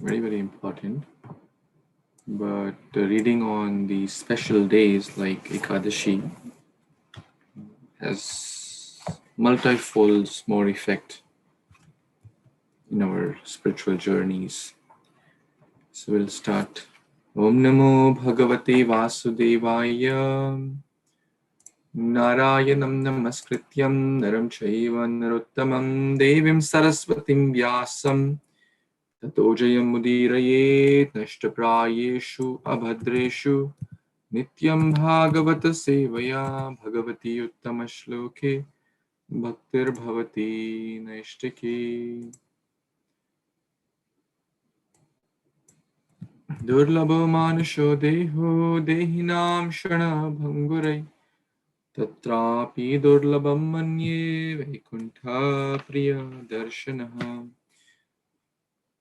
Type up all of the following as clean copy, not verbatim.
very, very important. But reading on the special days like Ekadashi has multifold more effect in our spiritual journeys. So we'll start. Om Namo Bhagavate Vasudevaya. Narayanam Namaskrityam Naram Chaiva Narottamam Devim Saraswatim Vyasam Tato Jayam Mudirayet Nashtaprayeshu Abhadreshu Nityaṁ bhāgavata-sevayā Bhagavati Uttama-shloke Bhaktir Bhavati Naishtike Durlabho manusho deho dehinam shana bhangurai Tatrapi durlabham manye Vaikuntha priya darshanaha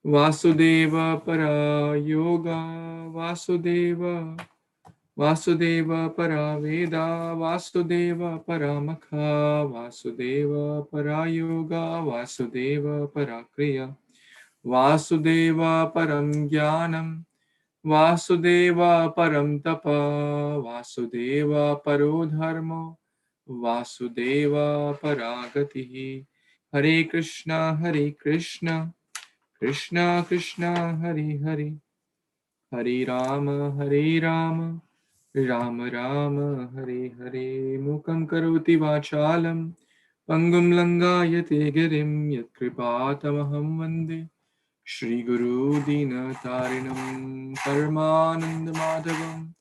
Vasudeva para yoga Vasudeva para Veda, Vasudeva para Makha, Vasudeva para Yoga, Vasudeva para Kriya, Vasudeva param Jnanam, Vasudeva param Tapa, Vasudeva paro Dharma, Vasudeva paragatihi. Hare Krishna, Hare Krishna, Krishna Krishna, Hare Hare, Hare Rama, Hare Rama, Rama Rama Hare Hare. Mukam karoti vachalam Pangum langayate girim Yat kripatamaham vande Shri Guru Dinatarinam Paramananda Madhavam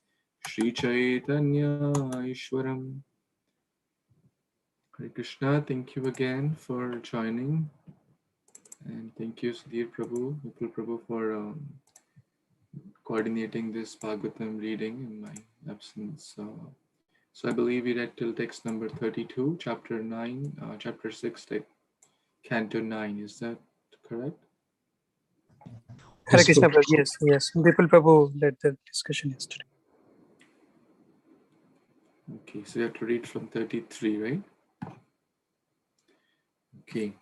Śrī Caitanya Ishwaram. Hare Krishna, thank you again for joining, and thank you Sudhir Prabhu, Vipul Prabhu, for coordinating this Bhagavatam reading in my absence. So I believe we read till text number 32, chapter 9, chapter 6, Canto 9. Is that correct? Hare Krishna, yes, yes. Vipul Prabhu led the discussion yesterday. Okay, so you have to read from 33, right? Okay.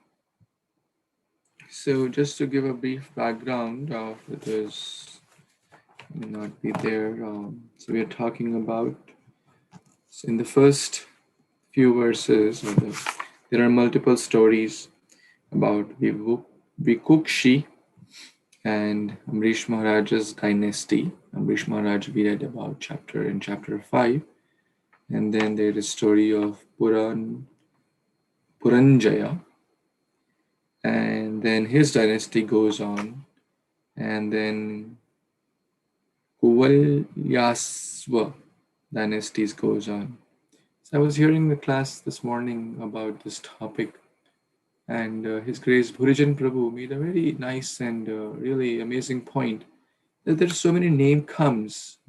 So just to give a brief background of others may not be there. So we are talking about, so in the first few verses, there are multiple stories about Vikukshi and Amrish Maharaj's dynasty. Amrish Maharaj we read about in chapter 5. And then there is a story of Puranjaya. And then his dynasty goes on. And then Kuvalyasva dynasties goes on. So I was hearing the class this morning about this topic, and His Grace Bhurijan Prabhu made a very nice and really amazing point that there's so many name comes.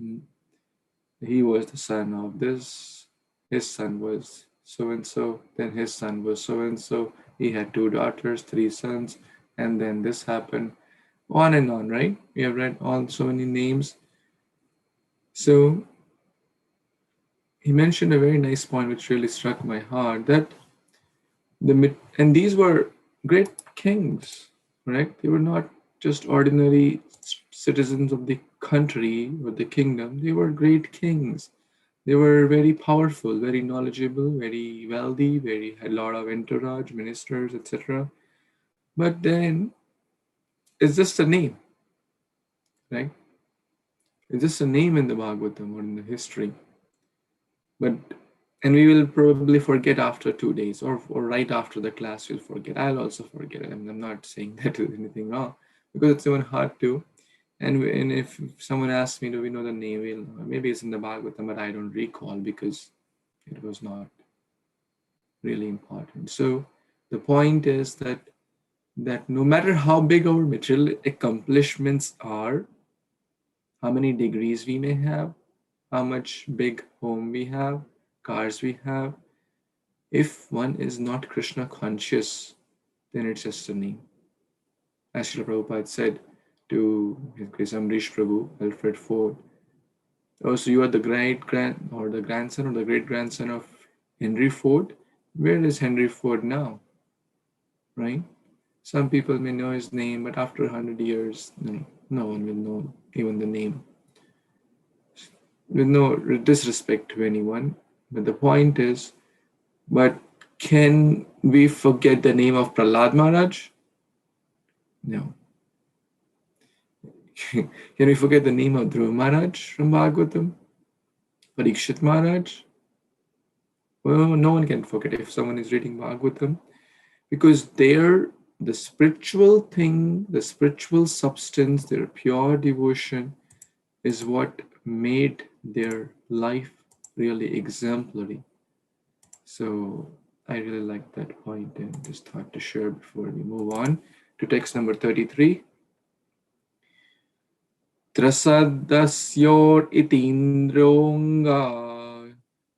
He was the son of this, his son was so-and-so, then his son was so-and-so, he had 2 daughters, 3 sons, and then this happened, on and on, right? We have read all so many names. So he mentioned a very nice point which really struck my heart, that and these were great kings, right? They were not just ordinary citizens of the country or the kingdom. They were great kings. They were very powerful, very knowledgeable, very wealthy, had a lot of entourage, ministers, etc. But then it's just a name, right? It's just a name in the Bhagavatam or in the history. And we will probably forget after 2 days, or right after the class we'll forget. I'll also forget. I'm not saying that there's anything wrong, because it's even hard to. And if someone asks me, do we know the name? Maybe it's in the Bhagavatam, but I don't recall because it was not really important. So the point is that no matter how big our material accomplishments are, how many degrees we may have, how much big home we have, cars we have, if one is not Krishna conscious, then it's just a name. As Srila Prabhupada said to His Grace Amrish Prabhu, Alfred Ford, oh, so you are the grandson or the great-grandson of Henry Ford? Where is Henry Ford now? Right? Some people may know his name, but after 100 years, no one will know even the name. With no disrespect to anyone, but the point is, but can we forget the name of Prahlad Maharaj? No. Can we forget the name of Dhruva Maharaj from Bhagavatam? Parikshit Maharaj? Well, no one can forget if someone is reading Bhagavatam, because the spiritual thing, the spiritual substance, their pure devotion is what made their life really exemplary. So I really like that point and just thought to share before we move on to text number 33. Trasadasyor itindronga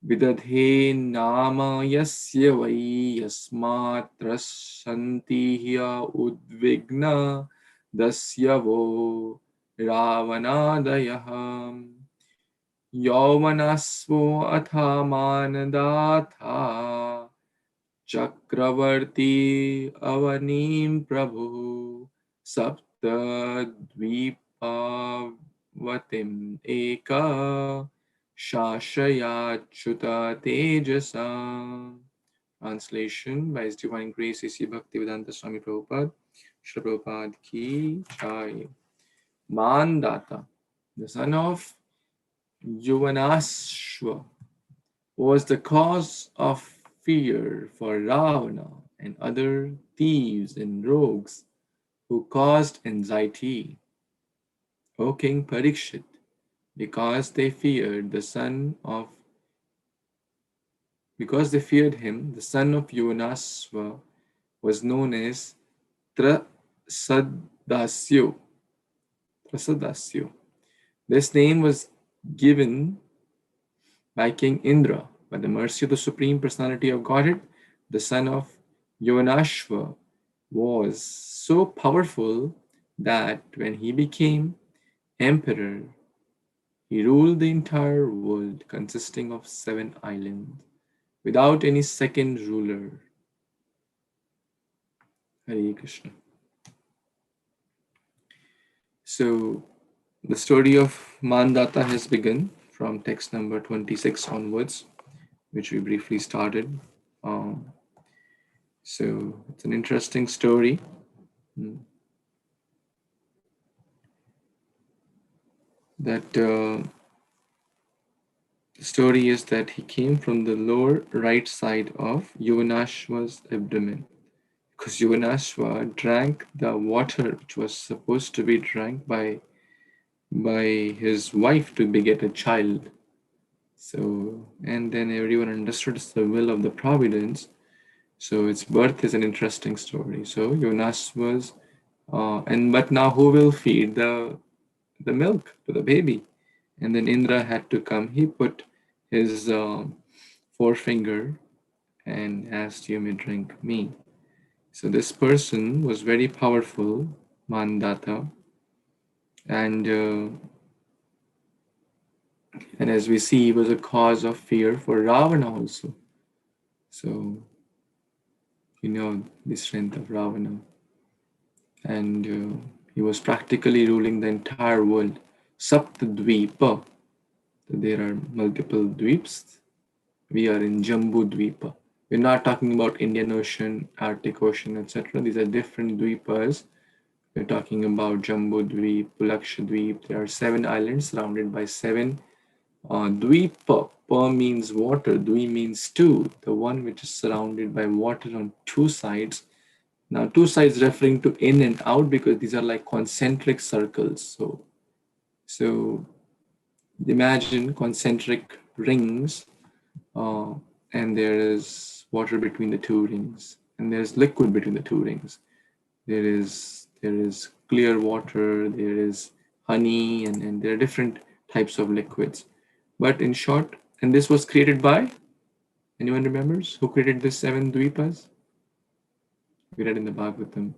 vidadhe nama yasya vai yasmat trasantiya udvigna dasyavo ravanadayaham yauvanasvo athamandatha chakravarti avanim prabhu sapta dvipavatim eka shashayachyuta tejasa. Translation by His Divine Grace A.C. Bhaktivedanta Swami Prabhupada. Shri Prabhupada ki jai. Mandata, the son of Yuvanashva, was the cause of fear for Ravana and other thieves and rogues who caused anxiety. O King Parikshit, because they feared him, the son of Yuvanashva was known as Trasadasyo. This name was given by King Indra. By the mercy of the Supreme Personality of Godhead, the son of Yuvanashva was so powerful that when he became emperor, he ruled the entire world consisting of 7 islands without any second ruler. Hare Kṛṣṇa. So the story of Mandata has begun from text number 26 onwards, which we briefly started. So it's an interesting story. That the story is that he came from the lower right side of Yuvanashva's abdomen, because Yuvanashva drank the water which was supposed to be drank by his wife to beget a child. So, and then everyone understood it's the will of the providence. So its birth is an interesting story. So Yuvanashva's, but now who will feed the milk to the baby? And then Indra had to come. He put his forefinger and asked, "You may drink me." So this person was very powerful, Mandata, and as we see, he was a cause of fear for Ravana also. So you know the strength of Ravana, and he was practically ruling the entire world. Saptadvipa. There are multiple dweeps. We are in Jambu Dvipa. We're not talking about Indian Ocean, Arctic Ocean, etc. These are different dvipas. We're talking about Jambu Dweep, Pulaksha Dweep. There are 7 islands surrounded by 7 dvipa. Pa means water, Dvi means 2. The one which is surrounded by water on 2 sides. Now 2 sides referring to in and out, because these are like concentric circles. So imagine concentric rings, and there is water between the 2 rings, and there's liquid between the 2 rings. There is clear water, there is honey, and there are different types of liquids. But in short, and this was created by, anyone remembers who created this 7 dvipas? We read in the Bhagavatam.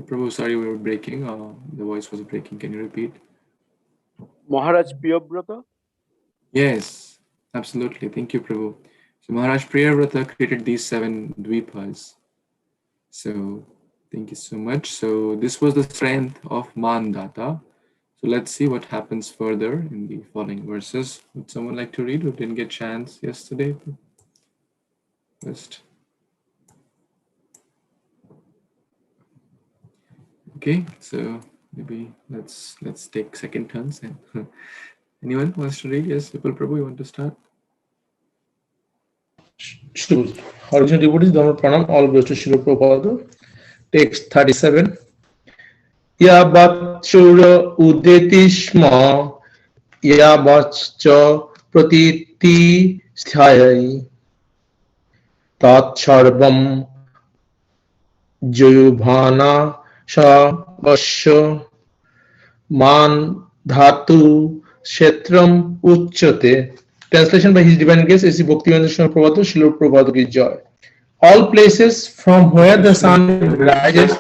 Prabhu, sorry, we were breaking. The voice was breaking. Can you repeat? Maharaj Priyavrata? Yes, absolutely. Thank you, Prabhu. So Maharaj Priyavrata created these 7 dvipas. So thank you so much. So this was the strength of Mandata. So let's see what happens further in the following verses. Would someone like to read who didn't get chance yesterday? First. Okay, so maybe let's take second turns. And anyone wants to read? Yes, Vipul Prabhu, you want to start? Sure. Hare Kṛṣṇa devotees, Dhamma Pranam, all goes to Śrīla Prabhupada. Text 37. Yavatshura udetishma yavatcha pratiti sthayai tat sarvam jayubhana savasya man dhatu kshetram uchyate. Translation by His Divine Grace is Bhaktivedanta Swami Prabhupada, Śrīla Prabhupada ki joy. All places from where the sun rises.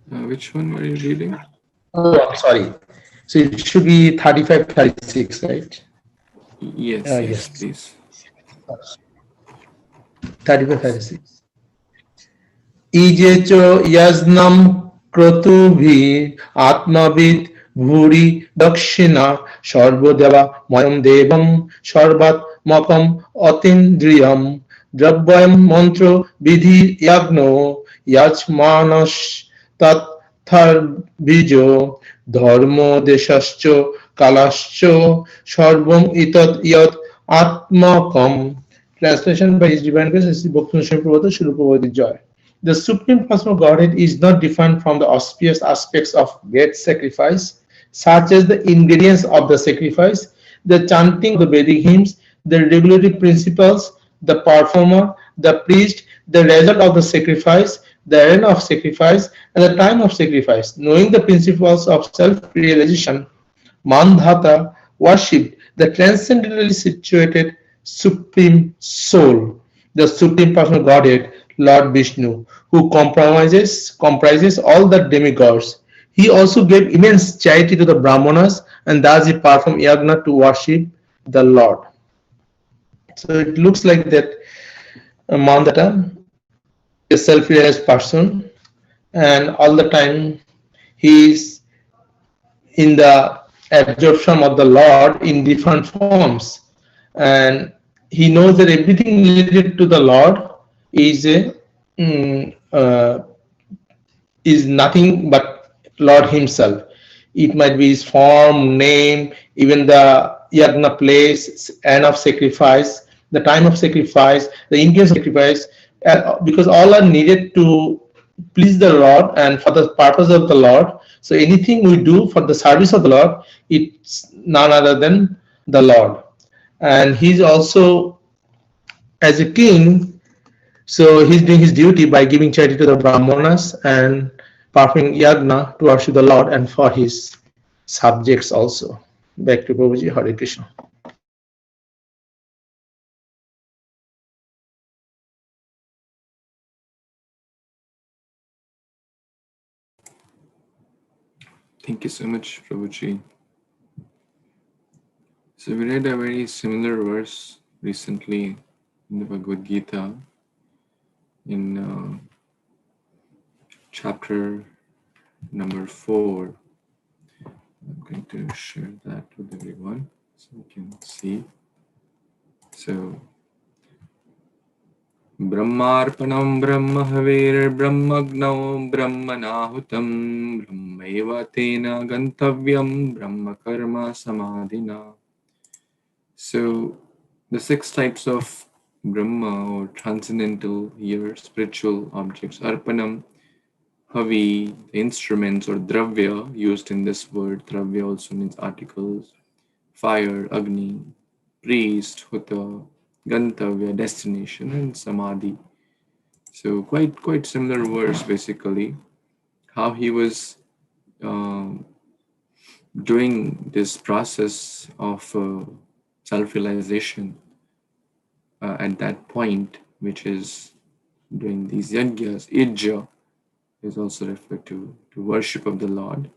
Which one were you reading? Oh, I'm sorry. So it should be 35, 36, right? Yes, yes, please. 35, 36. Ijecho yajnam krotubhi atmavid bhuri dakshina sarvodeva mayam devam sarvat makam atindriyam dravyam mantra vidhi yagno yajmanas tat bijo dharmo deshascho kalascho sarvam itat yat atmakam. Translation by His Divine Grace is Bhakti Swami Prabhupada, Śrīla Prabhupada joy. The Supreme Personal Godhead is not defined from the auspicious aspects of great sacrifice, such as the ingredients of the sacrifice, the chanting of the Vedic hymns, the regulatory principles, the performer, the priest, the result of the sacrifice, the end of sacrifice, and the time of sacrifice. Knowing the principles of self-realization, Mandhata worshipped the transcendentally situated Supreme Soul, the Supreme Personal Godhead, Lord Vishnu, who comprises all the demigods. He also gave immense charity to the Brahmanas, and thus he performed yagna to worship the Lord. So it looks like that Mandata is a self-realized person, and all the time he is in the absorption of the Lord in different forms, and he knows that everything related to the Lord is is nothing but Lord Himself. It might be His form, name, even the yagna place, end of sacrifice, the time of sacrifice, the ingredients of sacrifice, because all are needed to please the Lord and for the purpose of the Lord. So anything we do for the service of the Lord, it's none other than the Lord. And He's also, as a king, so he's doing his duty by giving charity to the Brahmanas and performing yagna to worship the Lord and for his subjects also. Back to Prabhuji. Hare Kṛṣṇa. Thank you so much, Prabhuji. So we read a very similar verse recently in the Bhagavad Gita in chapter number 4. I'm going to share that with everyone so you can see. So Brahmarpanam Brahmahavir Brahmagno Brahmanahutam Brahmaiva Tena Gantavyam Brahma Karma Samadhina. So the 6 types of Brahma or transcendental here, spiritual objects, Arpanam, Havi, the instruments or Dravya used in this word. Dravya also means articles, fire, Agni, priest, Huta, Gantavya, destination, and Samadhi. So quite similar words basically. How he was doing this process of self-realization at that point, which is doing these yagyas. Ijja is also referred to worship of the Lord.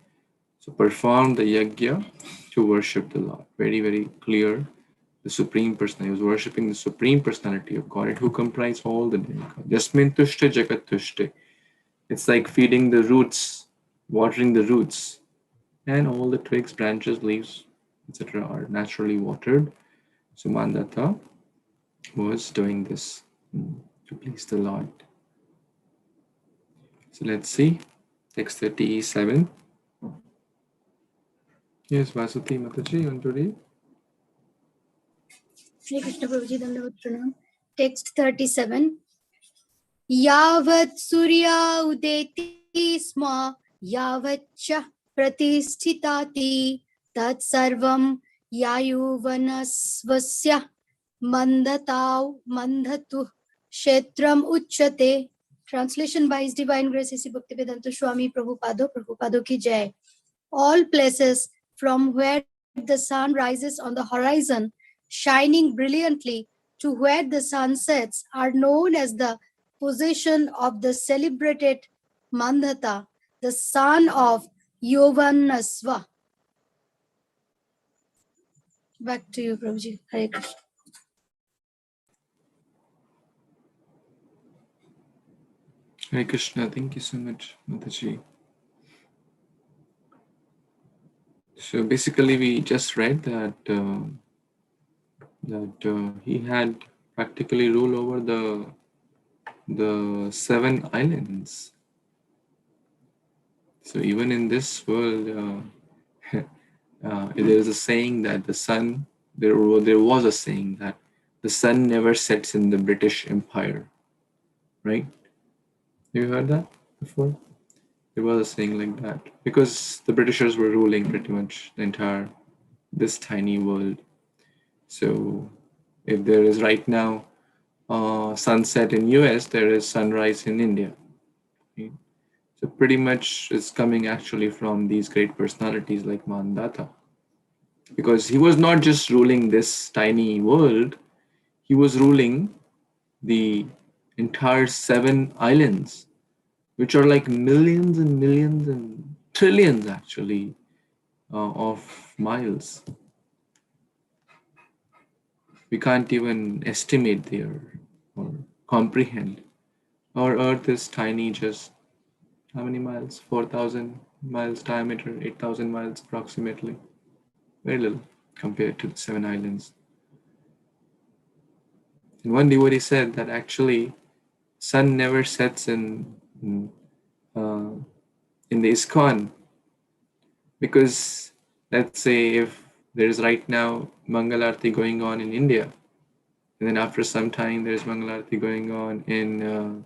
So perform the yagya to worship the Lord. Very, very clear the Supreme Personality. He was worshipping the Supreme Personality of Godhead, who comprised all the demigods. Jasmin tushte jagat tushte. It's like feeding the roots, watering the roots, and all the twigs, branches, leaves, etc. are naturally watered. So Mandata was doing this to please the Lord. So let's see, text 37. Yes, Vasuti Mataji, you want to read? Hare Krishna Prabhuji, Dandavat Pranam. Text 37. Yavat Surya Udeti Sma Yavatcha Pratisthitati Tat Sarvam Yayuvanasvasya Mandatav Mandhatu Kshetram Uchate. Translation by His Divine Grace A.C. Bhaktivedanta Swami Prabhupada ki Jai. All places from where the sun rises on the horizon, shining brilliantly, to where the sun sets, are known as the possession of the celebrated Mandhata, the son of Yovanasva. Back to you, Prabhuji. Hare Krishna. Hare Krishna, thank you so much, Mataji. So basically, we just read that he had practically rule over the 7 islands. So even in this world, there is a saying that the sun. There was a saying that the sun never sets in the British Empire, right? Have you heard that before? There was a saying like that because the Britishers were ruling pretty much the entire this tiny world. So if there is right now sunset in US, there is sunrise in India. Okay? So pretty much it's coming actually from these great personalities like Mandata. Because he was not just ruling this tiny world, he was ruling the entire 7 islands, which are like millions and millions and trillions actually of miles. We can't even estimate there or comprehend. Our Earth is tiny, just how many miles? 4,000 miles diameter, 8,000 miles approximately. Very little compared to the 7 islands. And one devotee said that actually sun never sets in the ISKCON because let's say if there is right now Mangalarti going on in India, and then after some time there's Mangalarti going on in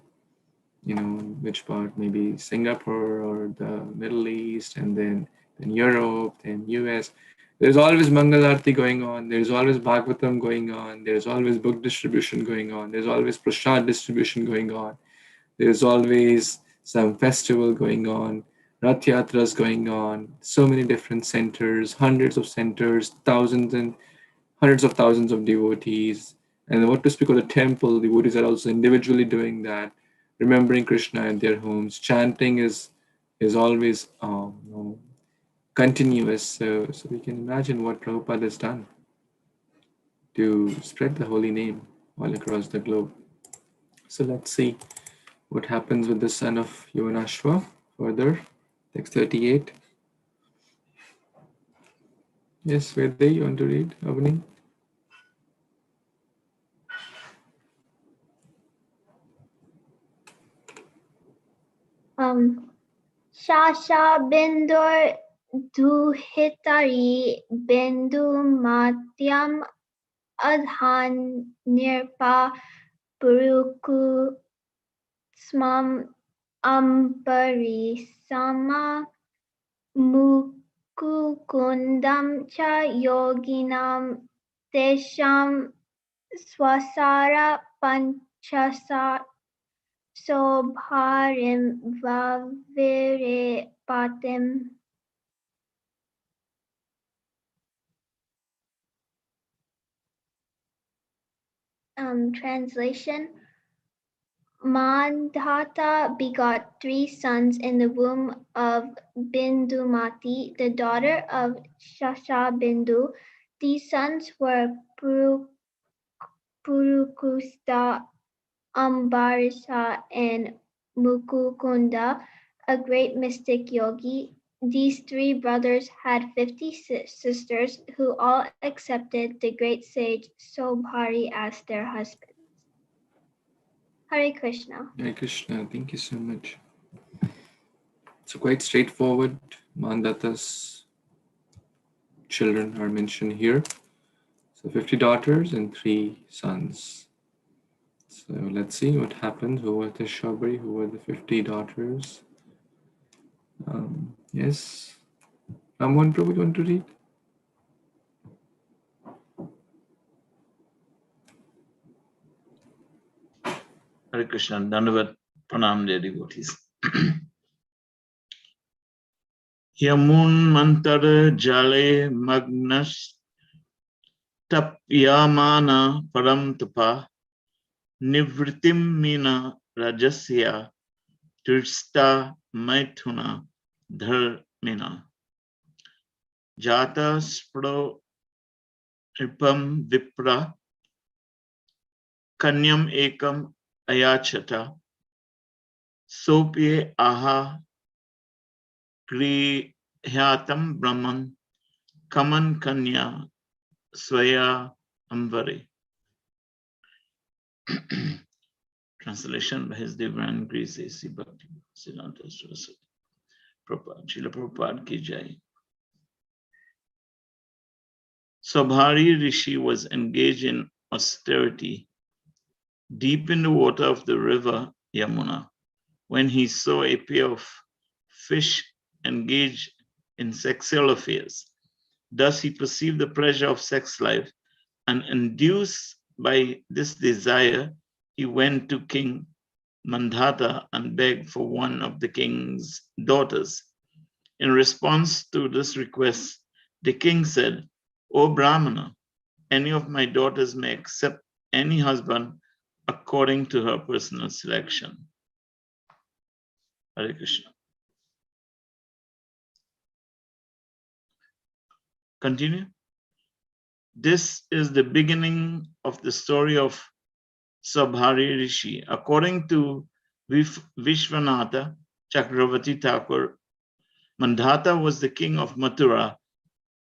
which part, maybe Singapore or the Middle East, and then Europe, then US. There's always Mangalarti going on. There's always Bhagavatam going on. There's always book distribution going on. There's always prasad distribution going on. There's always some festival going on. Rath Yatras going on. So many different centers, hundreds of centers, thousands and hundreds of thousands of devotees. And what to speak of the temple, devotees are also individually doing that, remembering Krishna at their homes. Chanting is always continuous. So we can imagine what Prabhupada has done to spread the holy name all across the globe. So let's see what happens with the son of Yonashva further. Text 38. Yes, Vedai, you want to read, Avani? Shasha Bindur Duhitari Bindu Matyam Adhan Nirpa Puruku Smam Ambari Sama Mukukundam Cha Yoginam Tesham Swasara Panchasat Saubhāri Vavere Patim. Translation. Mandhata begot 3 sons in the womb of Bindumati, the daughter of Shashabindu. These sons were Purukusta, Ambarisa, and Mukukunda, a great mystic yogi. These three brothers had 50 sisters who all accepted the great sage Saubhari as their husband. Hare Krishna. Hare Krishna, thank you so much. So quite straightforward. Mandata's children are mentioned here. So 50 daughters and 3 sons. So let's see what happened. Who were the Saubhari? Who were the 50 daughters? Yes. Ramon Prabhu, you want to read? Hare Krishna, Dandavat Pranam, dear devotees. Yamun Mantar Jale Magnas Tapyamana Param Tapa Nivritim Mina Rajasya Tirsta Maithuna Dharmina Jata Spro Ipam Vipra Kanyam Ekam Ayachata Sopye Aha Grihyatam Brahman Kaman Kanya Swaya Amvari. Translation by His Divine Grace A.C. Bhakti Siddhanta Saraswati Prabhupada, Srila Prabhupada ki jai. Saubhari Rishi was engaged in austerity deep in the water of the river Yamuna when he saw a pair of fish engaged in sexual affairs. Thus he perceived the pleasure of sex life, and induced by this desire, he went to King Mandhata and begged for one of the king's daughters. In response to this request, the king said, "O Brahmana, any of my daughters may accept any husband according to her personal selection." Hare Krishna. Continue. This is the beginning of the story of Saubhari Rishi. According to Vishwanatha Chakravarti Thakur, Mandhata was the king of Mathura,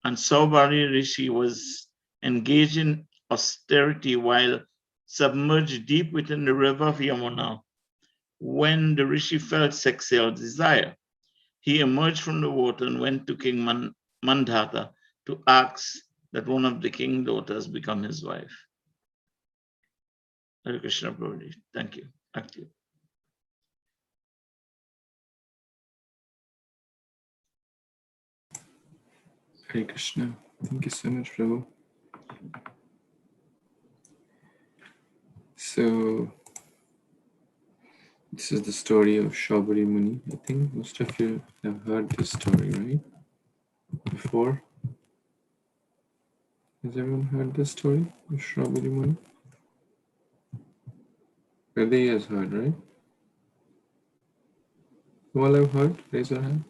and Saubhari Rishi was engaged in austerity while submerged deep within the river of Yamuna. When the Rishi felt sexual desire, he emerged from the water and went to King Mandhata to ask that one of the king's daughters become his wife. Hare Krishna Prabhuji. Thank you. Back to you. Hare Krishna. Thank you so much, Prabhu. So, this is the story of Saubhari Muni. I think most of you have heard this story, right? Before? Has everyone heard this story of Saubhari Muni? Everybody has heard, right? You all have heard? Raise your hand.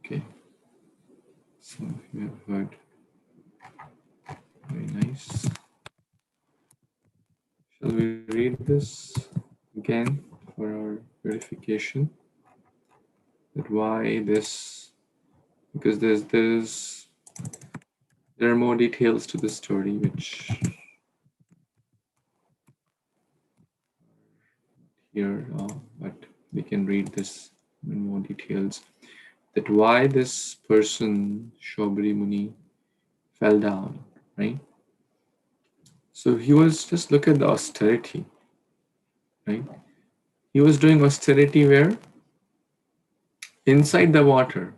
Okay. Some of you have heard. Very nice. Shall we read this again for our verification? That why this? Because there are more details to the story which here, but we can read this in more details. That why this person, Saubhari Muni, fell down, right? So he was, just look at the austerity, right? He was doing austerity where? Inside the water,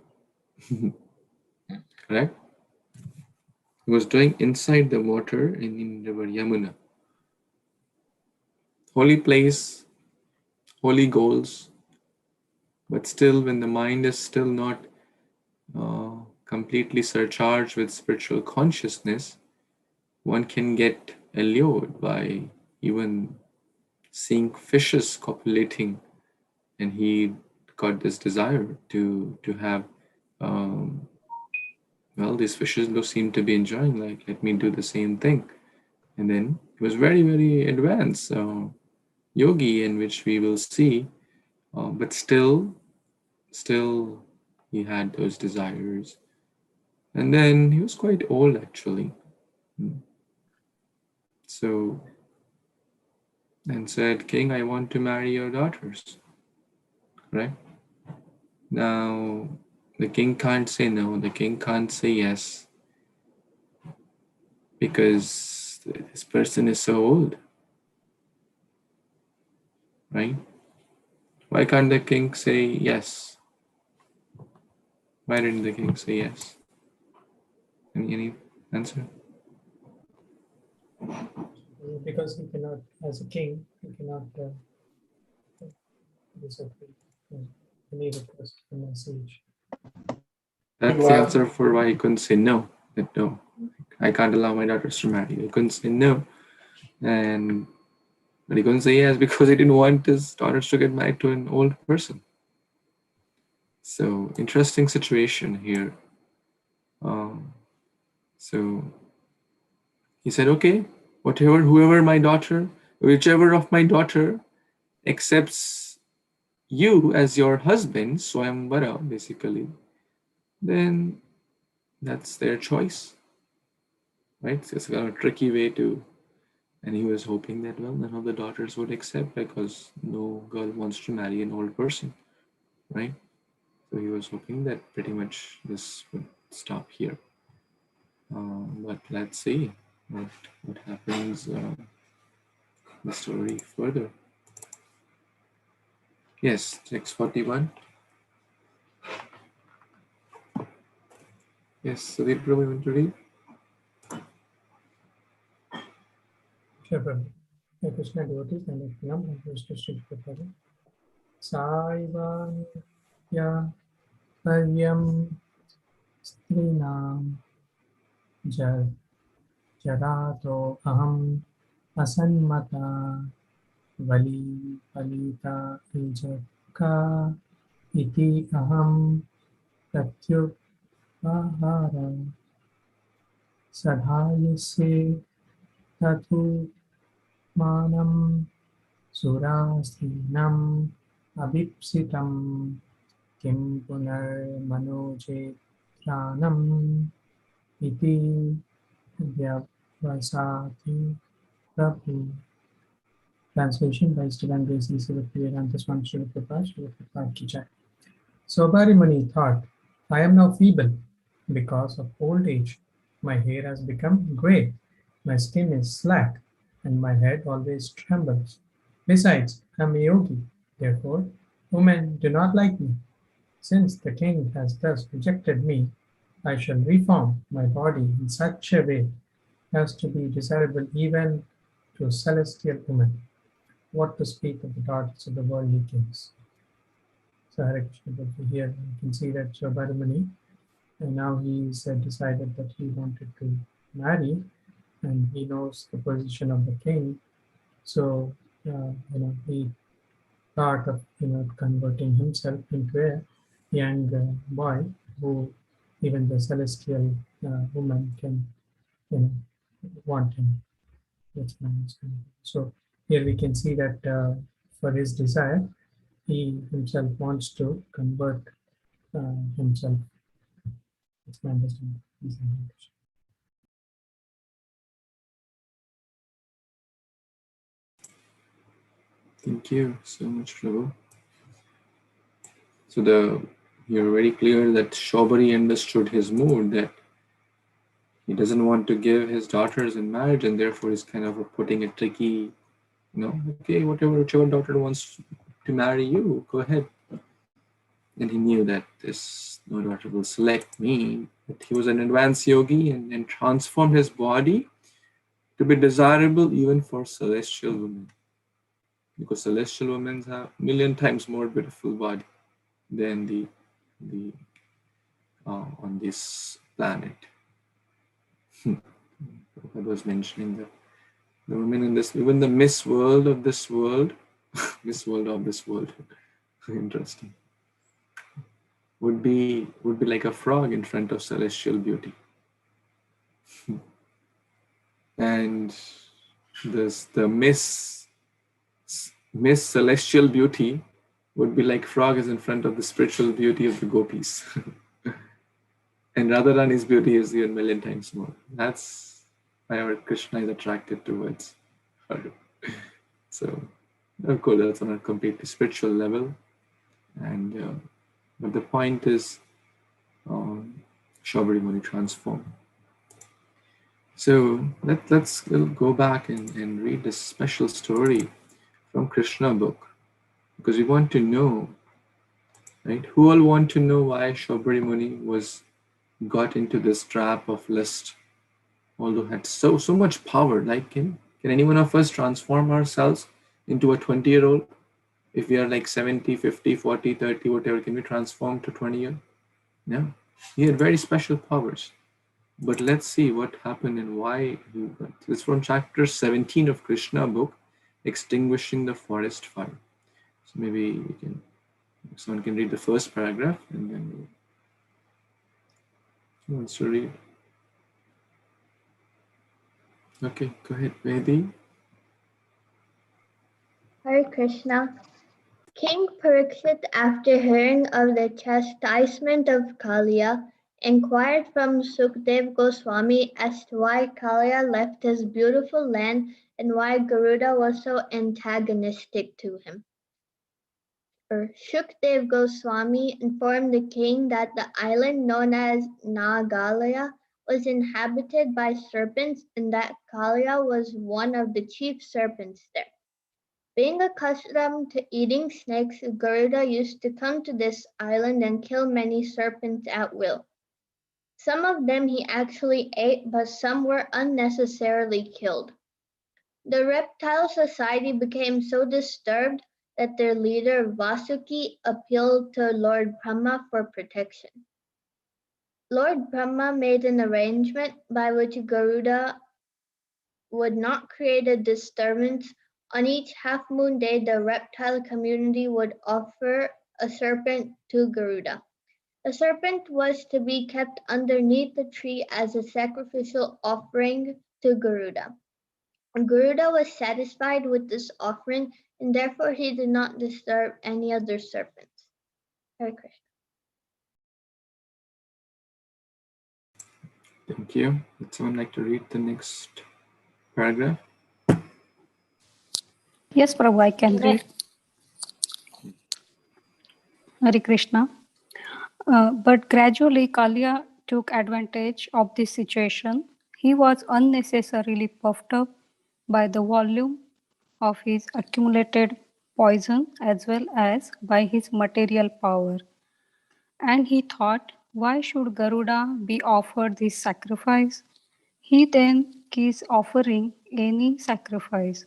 correct? He was doing inside the water in river Yamuna. Holy place, holy goals, but still when the mind is still not completely surcharged with spiritual consciousness, one can get allured by even seeing fishes copulating, and he got this desire to have well, these fishes seem to be enjoying, like, let me do the same thing. And then he was very, very advanced yogi, in which we will see, but still he had those desires. And then he was quite old, actually. So, and said, King, I want to marry your daughters. Right? Now, the king can't say no, the king can't say yes, because this person is so old. Right? Why can't the king say yes? Why didn't the king say yes? Any answer? Because he cannot, as a king, he cannot disagree. Any request from a sage. That's the answer for why he couldn't say no. That no, I can't allow my daughters to marry. He couldn't say no. But he couldn't say yes because he didn't want his daughters to get married to an old person. So, interesting situation here. So he said, okay, whichever of my daughter accepts you as your husband, Swayamvara, basically, then that's their choice. Right? So it's kind of a tricky way to, and he was hoping that, well, none of the daughters would accept, because no girl wants to marry an old person, right? So he was hoping that pretty much this would stop here. But let's see what happens in the story further. Yes, text 41. Yes, Sudhir Prabhu, you want to read? Sure, Prabhu. Hare Krishna devotees and Nityaṁ and Śrī Caitanya Saubhāri Muni Śrīnam Jarato Aham Asanmata Vali Palita Ijaka Iti Aham Pratyupahara Sadhayase Tatu Manam Surastinam Abhipsitam Kim Punar Manoje Pranam Iti Vyavasati Prabhu. Translation by Srimad Bhagavatam Swami Srila Prabhupada Ki Jai. Saubhari Muni thought, I am now feeble because of old age. My hair has become grey, my skin is slack, and my head always trembles. Besides, I am a yogi, therefore women do not like me. Since the king has thus rejected me, I shall reform my body in such a way as to be desirable even to celestial women. What to speak of the daughters of the worldly kings? So Hare Krishna, here you can see that Saubhari Muni, and now he's decided that he wanted to marry, and he knows the position of the king. So he thought of converting himself into a young boy who even the celestial woman can want him. That's my understanding. So here we can see that for his desire, he himself wants to convert himself. That's my understanding. Thank you so much, Prabhu. So you're very clear that Saubhari understood his mood, that he doesn't want to give his daughters in marriage, and therefore he's kind of putting a tricky, okay, whichever daughter wants to marry you, go ahead. And he knew that no daughter will select me. But he was an advanced yogi and transformed his body to be desirable even for celestial women. Because celestial women have a million times more beautiful body than the on this planet. I was mentioning that the women in this, even the Miss World of this world, Miss World of this world, interesting, would be like a frog in front of celestial beauty. And the Miss Celestial Beauty would be like frog is in front of the spiritual beauty of the gopis. And Radharani's beauty is even a million times more. That's why our Krishna is attracted towards her. So, of course, that's on a completely spiritual level. And but the point is, Saubhari Muni transformed. So let's go back and read this special story from Krishna book, because we want to know, right? Who all want to know why Saubhari Muni got into this trap of lust, although had so much power? Like, can any one of us transform ourselves into a 20-year-old? If we are like 70, 50, 40, 30, whatever, can we transform to 20-year? No. He had very special powers. But let's see what happened and why he got. It's from chapter 17 of Krishna book, Extinguishing the Forest Fire. So maybe someone can read the first paragraph, and then who wants to read? Okay, go ahead, Vedi. Hare Krishna. King Parikshit, after hearing of the chastisement of Kaliya, inquired from Sukdev Goswami as to why Kaliya left his beautiful land and why Garuda was so antagonistic to him. Shukdev Goswami informed the king that the island known as Nagalaya was inhabited by serpents and that Kaliya was one of the chief serpents there. Being accustomed to eating snakes, Garuda used to come to this island and kill many serpents at will. Some of them he actually ate, but some were unnecessarily killed. The reptile society became so disturbed that their leader Vasuki appealed to Lord Brahma for protection. Lord Brahma made an arrangement by which Garuda would not create a disturbance. On each half-moon day, the reptile community would offer a serpent to Garuda. The serpent was to be kept underneath the tree as a sacrificial offering to Garuda. Garuda was satisfied with this offering, and therefore he did not disturb any other serpents. Hare Krishna. Thank you. Would someone like to read the next paragraph? Yes, Prabhu, I can read. Hare Krishna. But gradually, Kaliya took advantage of this situation. He was unnecessarily puffed up by the volume of his accumulated poison as well as by his material power. And he thought, why should Garuda be offered this sacrifice? He then keeps offering any sacrifice.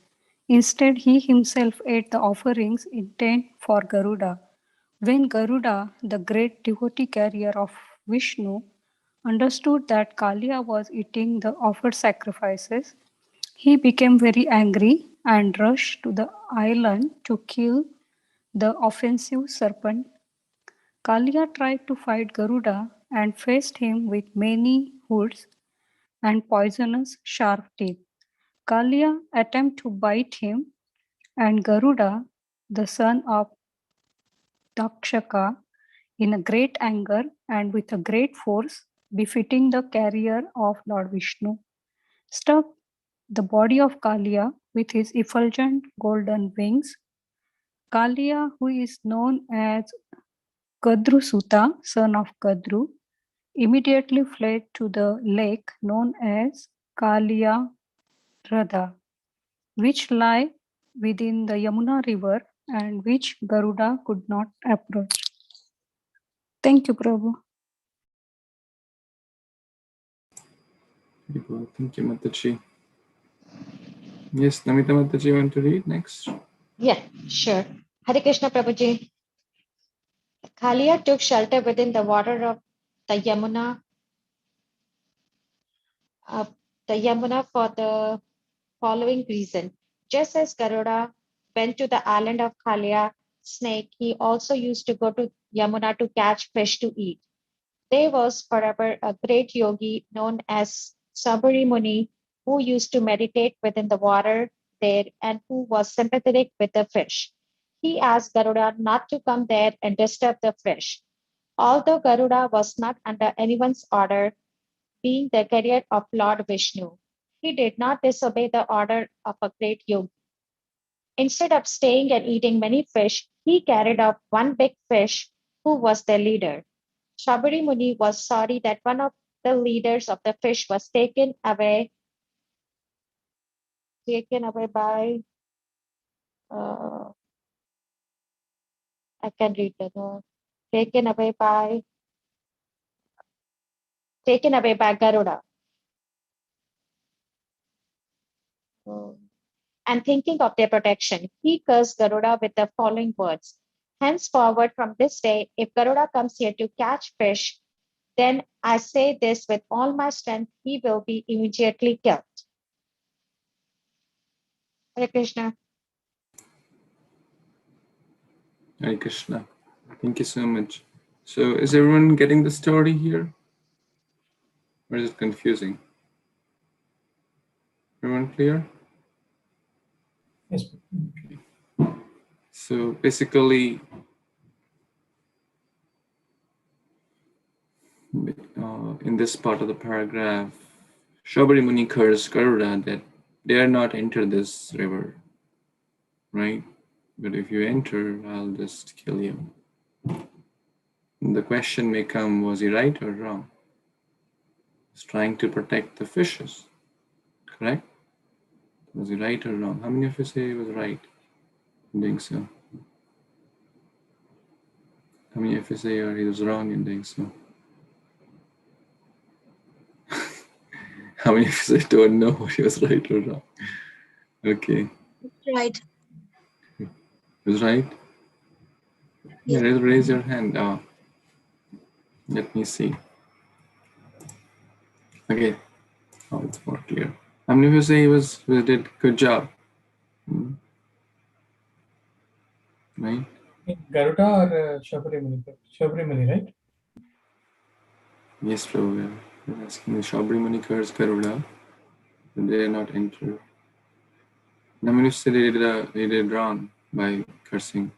Instead, he himself ate the offerings intended for Garuda. When Garuda, the great devotee carrier of Vishnu, understood that Kaliya was eating the offered sacrifices, he became very angry and rushed to the island to kill the offensive serpent. Kaliya tried to fight Garuda and faced him with many hoods and poisonous sharp teeth. Kaliya attempted to bite him, and Garuda, the son of Dakshaka, in a great anger and with a great force, befitting the carrier of Lord Vishnu, struck the body of Kaliya with his effulgent golden wings. Kaliya, who is known as Kadru Suta, son of Kadru, immediately fled to the lake known as Kaliya Radha, which lie within the Yamuna river and which Garuda could not approach. Thank you, Prabhu. Very good. Thank you, Mataji. Yes, Namita Mataji, want to read next? Yeah, sure. Hare Krishna Prabhuji. Kaliya took shelter within the water of the Yamuna for the following reason. Just as Garuda went to the island of Kaliya snake, he also used to go to Yamuna to catch fish to eat. There was forever a great yogi known as Saubhari Muni who used to meditate within the water there and who was sympathetic with the fish. He asked Garuda not to come there and disturb the fish. Although Garuda was not under anyone's order, being the carrier of Lord Vishnu, he did not disobey the order of a great yogi. Instead of staying and eating many fish, he carried off one big fish who was the leader. Saubhari Muni was sorry that one of the leaders of the fish was taken away by, I can read the note, taken away by Garuda. And thinking of their protection, he cursed Garuda with the following words. Henceforward from this day, if Garuda comes here to catch fish, then I say this with all my strength, he will be immediately killed. Hare Krishna. Hare Krishna. Thank you so much. So is everyone getting the story here? Or is it confusing? Everyone clear? Yes. So basically, in this part of the paragraph, Saubhari Muni cursed Garuda that dare not enter this river, right? But if you enter, I'll just kill you. And the question may come, was he right or wrong? He's trying to protect the fishes, correct? Was he right or wrong? How many of you say he was right in doing so? How many of you say he was wrong in doing so? How many of you say don't know if he was right or wrong? Okay. Right. He was right? Yeah, raise your hand. Let me see. Okay. Oh, it's more clear. How many of you say he did good job? Right? Garuda or Saubhari Muni? Saubhari Muni, right? Yes, Prabhu. We're asking the Saubhari Muni cursed Garuda. They dare not enter. How many of you say they did wrong by cursing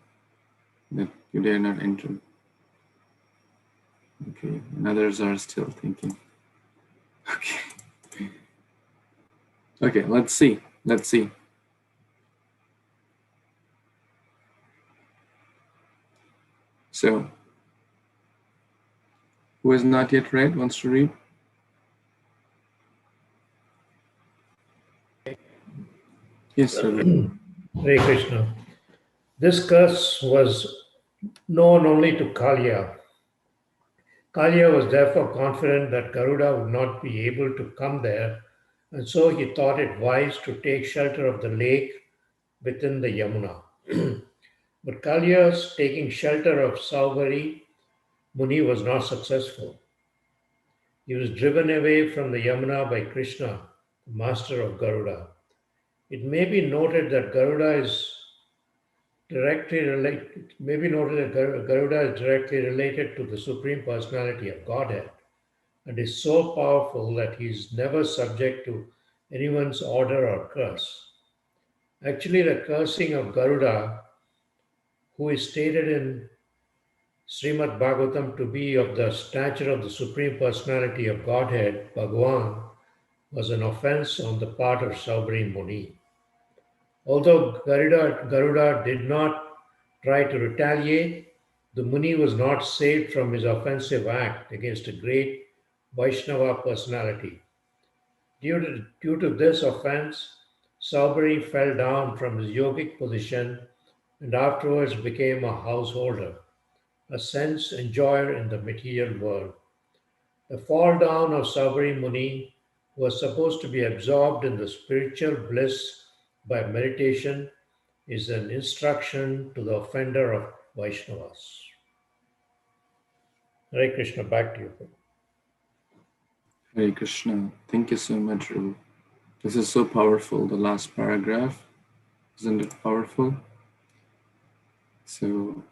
that you dare not enter? Okay, and others are still thinking. Okay. Okay, let's see. So, who has not yet read, wants to read? Yes, sir. Hare Krishna. This curse was known only to Kalya. Kalya was therefore confident that Garuda would not be able to come there, and so he thought it wise to take shelter of the lake within the Yamuna. But Kalya's taking shelter of Saubhari Muni was not successful. He was driven away from the Yamuna by Krishna, the master of Garuda. It may be noted that Garuda is directly related to the Supreme Personality of Godhead and is so powerful that he is never subject to anyone's order or curse. Actually, the cursing of Garuda, who is stated in Śrīmad-Bhāgavatam to be of the stature of the Supreme Personality of Godhead, Bhagavan, was an offense on the part of Saubhari Muni. Although Garuda did not try to retaliate, the Muni was not saved from his offensive act against a great Vaishnava personality. Due to this offense, Saubhari fell down from his yogic position and afterwards became a householder, a sense enjoyer in the material world. The fall down of Saubhari Muni was supposed to be absorbed in the spiritual bliss by meditation is an instruction to the offender of Vaishnavas. Hare Krishna, back to you. Hare Krishna. Thank you so much, Ravi. This is so powerful, the last paragraph. Isn't it powerful? So,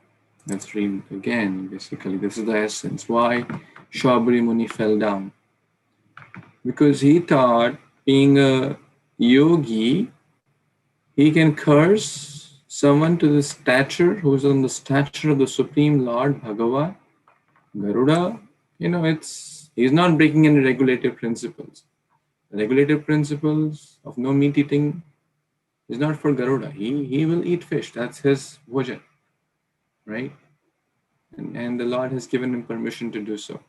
Let's read again. Basically, this is the essence. Why Saubhari Muni fell down? Because he thought, being a yogi, he can curse someone to the stature who is on the stature of the Supreme Lord Bhagavan, Garuda. He's not breaking any regulative principles. The regulative principles of no meat eating is not for Garuda. He will eat fish. That's his bhojan, right? And the Lord has given him permission to do so.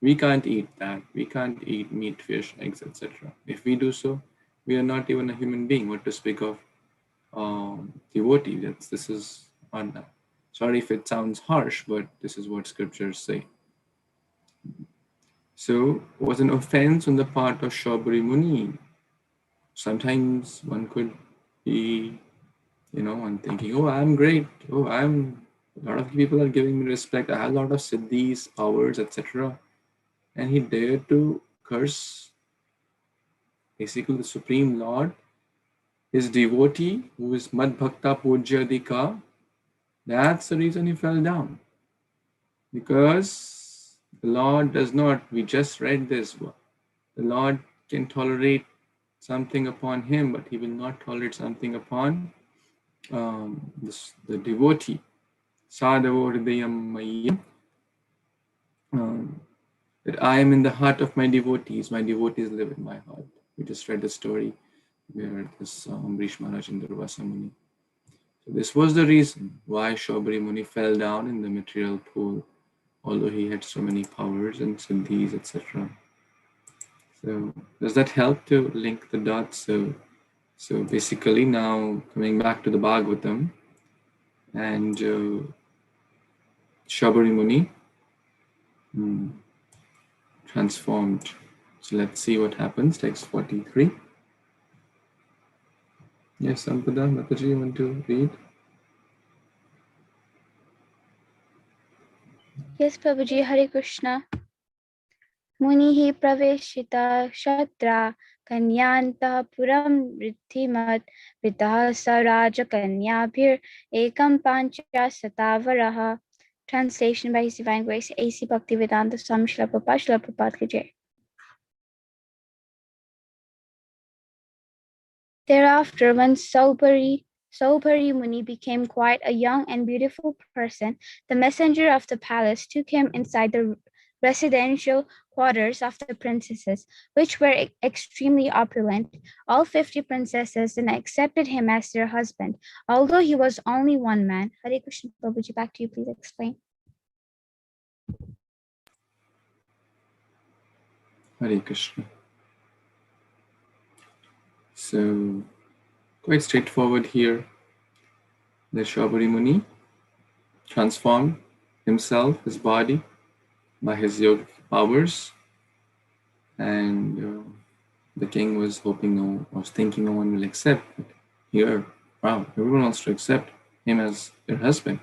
We can't eat that. We can't eat meat, fish, eggs, etc. If we do so, we are not even a human being. What to speak of devotee? This is on. Sorry if it sounds harsh, but this is what scriptures say. So it was an offense on the part of Saubhari Muni. Sometimes one could be, one thinking, oh, I'm great. Oh, a lot of people are giving me respect. I have a lot of siddhis, powers, etc. And he dared to curse basically the Supreme Lord, his devotee, who is Mad Bhakta Pujyadika. That's the reason he fell down. Because the Lord does not, we just read this, the Lord can tolerate something upon him, but he will not tolerate something upon the devotee. Sadhavo hridayam mayyam. That I am in the heart of my devotees live in my heart. We just read the story where this Amrish Maharaj and Durvasa Muni. So this was the reason why Saubhari Muni fell down in the material pool, although he had so many powers and siddhis, etc. So does that help to link the dots? So basically now coming back to the Bhagavatam and Saubhari Muni transformed. So let's see what happens. Text 43. Yes, Sampada, Mataji, you want to read? Yes, Prabhuji, Hare Krishna. Munihi praveshita shatra kanyanta puram riddhimat vitah saraja kanyabhir ekam pancha satavaraha. Translation by His Divine Grace, A.C. Bhaktivedanta Swami Srila Prabhupada Ki Jai. Thereafter, when Saubhari Muni became quite a young and beautiful person, the messenger of the palace took him inside the residential quarters of the princesses, which were extremely opulent. All 50 princesses then accepted him as their husband, although he was only one man. Hare Krishna, Prabhuji, back to you, please explain. Hare Krishna. So, quite straightforward here. The Saubhari Muni transformed himself, his body, by his yogic powers, and the king was thinking no one will accept. But here, wow, everyone wants to accept him as their husband,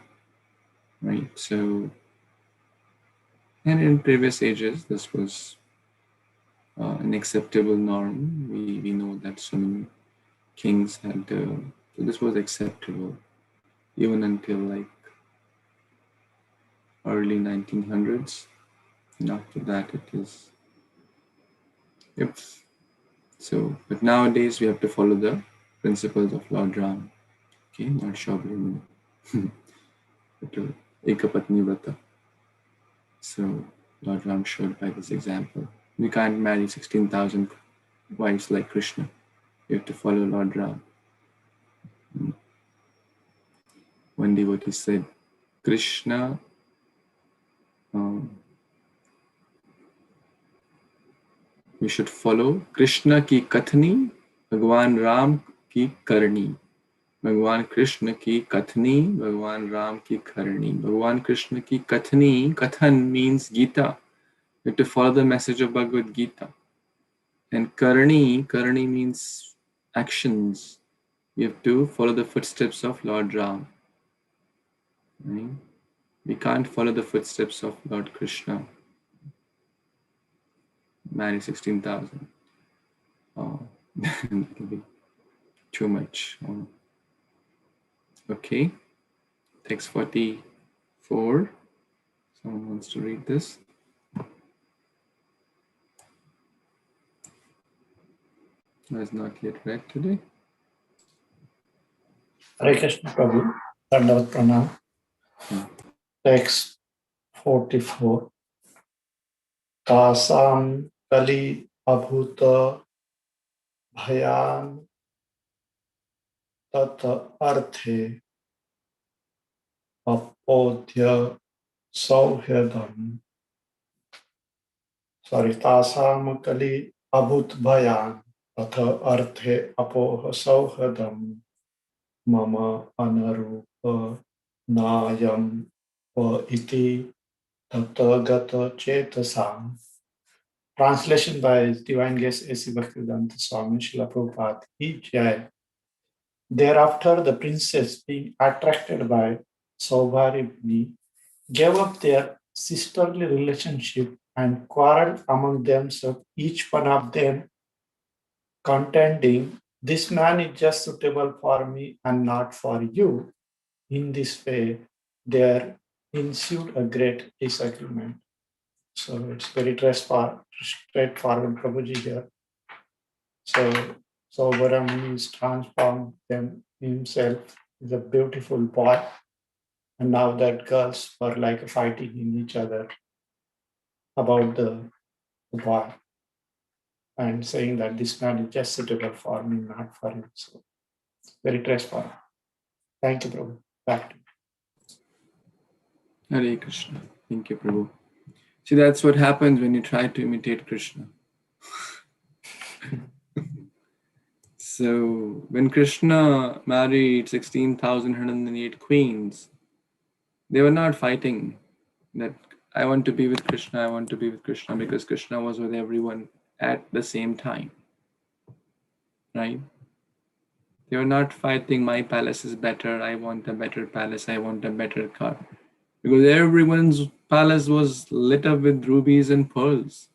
right? So, and in previous ages, this was an acceptable norm. We know that so many kings had, so this was acceptable even until like early 1900s. And after that, it is, yep. So, but nowadays we have to follow the principles of Lord Ram. Okay, not Saubhari Muni. But Ekapatni Vrata. So, Lord Ram showed by this example. We can't marry 16,000 wives like Krishna. You have to follow Lord Ram. One devotee said, Krishna we should follow Krishna ki kathni, Bhagwan Ram ki karni. Bhagwan Krishna ki kathni, Bhagwan Ram ki karni. Bhagwan Krishna ki kathni, kathan means Gita. You have to follow the message of Bhagavad Gita. And karni means actions. You have to follow the footsteps of Lord Ram. Right? We can't follow the footsteps of Lord Krishna. Marry 16,000. That will be too much. Okay. Text 44. 4. Someone wants to read this. Has not yet read today. Hare Kṛṣṇa Prabhu, Dandavat Pranam. Text 44. Tasam kali abhuta bhayan tata arthe apodhya sauhyadam. Tasam kali abhut bhayan tata arthe apoha sauhyadam. Mama anarupa nayam va iti tathagata chetasam. Translation by His Divine Grace A.C. Bhaktivedanta Swami Srila Prabhupada Ki Jai. Thereafter, the princes, being attracted by Saubhari Muni, gave up their sisterly relationship and quarreled among themselves, each one of them contending, "This man is just suitable for me and not for you." In this way, there ensued a great disagreement. So it's very straightforward Prabhuji here. So Saubhari Muni is transformed himself as a beautiful boy. And now that girls were like fighting in each other about the boy and saying that this man is just suitable for me, not for him. So very straightforward. Thank you, Prabhu. Back to you. Hare Krishna. Thank you, Prabhu. See, that's what happens when you try to imitate Krishna. So, when Krishna married 16,108 queens, they were not fighting that I want to be with Krishna, I want to be with Krishna, because Krishna was with everyone at the same time. Right? They were not fighting, my palace is better, I want a better palace, I want a better car. Because everyone's palace was lit up with rubies and pearls.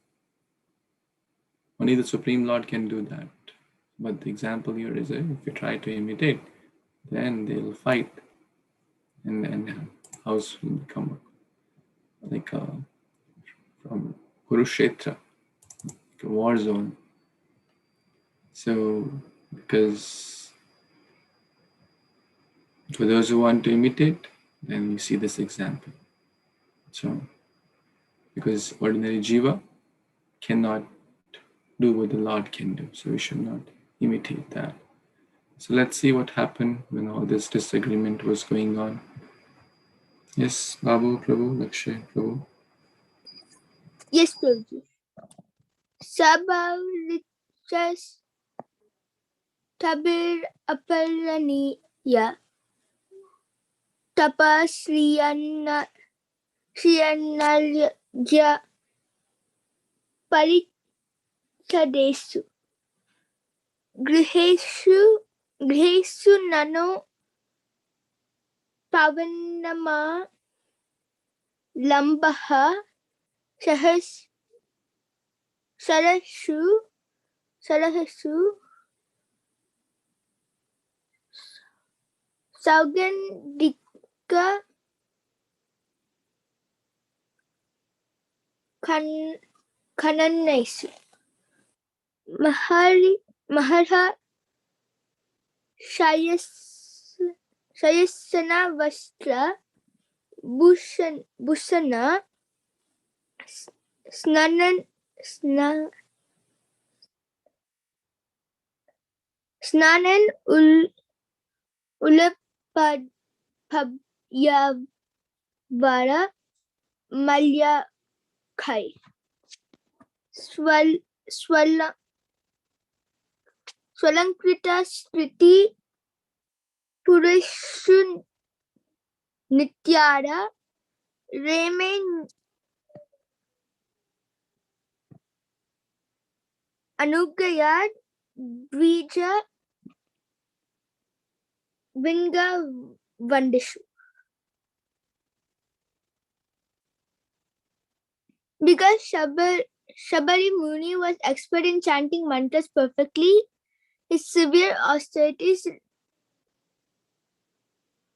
Only the Supreme Lord can do that. But the example here is if you try to imitate, then they'll fight. And then house will become like from Kurukshetra, like a war zone. So, because for those who want to imitate, then you see this example. So, because ordinary jiva cannot do what the Lord can do, so we should not imitate that. So let's see what happened when all this disagreement was going on. Yes, Babu, Prabhu, Lakshay, Prabhu. Yes, Prabhuji. Sabhavrichas tabir aparaniya tapasriyanalya parichadesu grihesu nano pavanama lambaha sarashu saugandika kananaisu maharha shayasana vastra bhusana snanan ulapabhyavara malyakai swalankrita spriti purushu nityara reme anugayad dvija vinga vandishu. Because Saubhari Muni was expert in chanting mantras perfectly, his severe austerities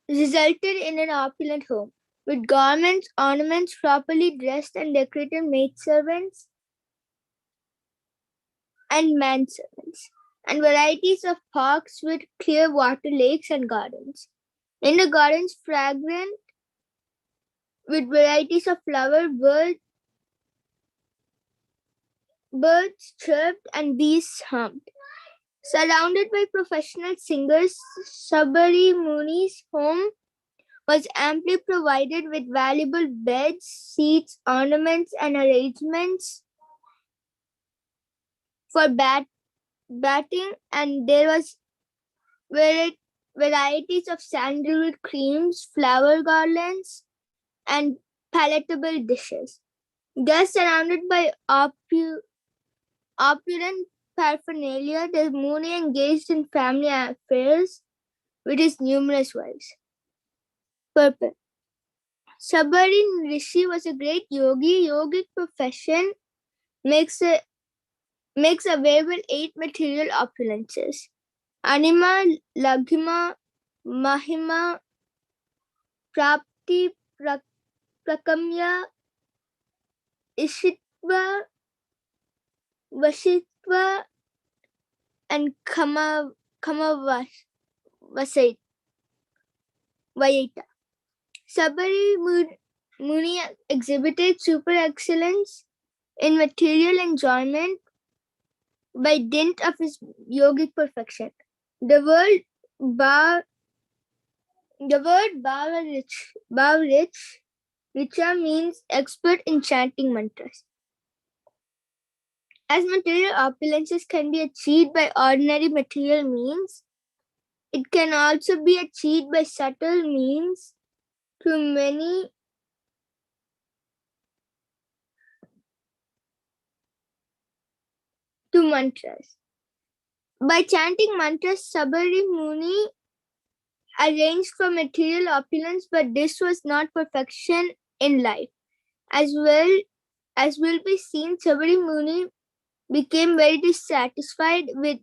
resulted in an opulent home. with garments, ornaments, properly dressed and decorated maidservants and manservants, and varieties of parks with clear water, lakes and gardens. In the gardens, fragrant with varieties of flower, birds chirped and bees hummed. Surrounded by professional singers, Saubhari Muni's home was amply provided with valuable beds, seats, ornaments, and arrangements for batting, and there was varieties of sandalwood creams, flower garlands, and palatable dishes. Thus, surrounded by opulent paraphernalia, the Muni engaged in family affairs with his numerous wives. Purpose. Saubhari Rishi was a great yogi. Yogic profession makes available 8 material opulences: Anima, Laghima, Mahima, Prapti, Prakamya, Ishitva, Vashitva, and Kamavayita. Saubhari Muni exhibited super excellence in material enjoyment by dint of his yogic perfection. The word bhav-rich means expert in chanting mantras. As material opulences can be achieved by ordinary material means, it can also be achieved by subtle means through many mantras. By chanting mantras, Saubhari Muni arranged for material opulence, but this was not perfection in life. As will be seen, Saubhari Muni became very dissatisfied with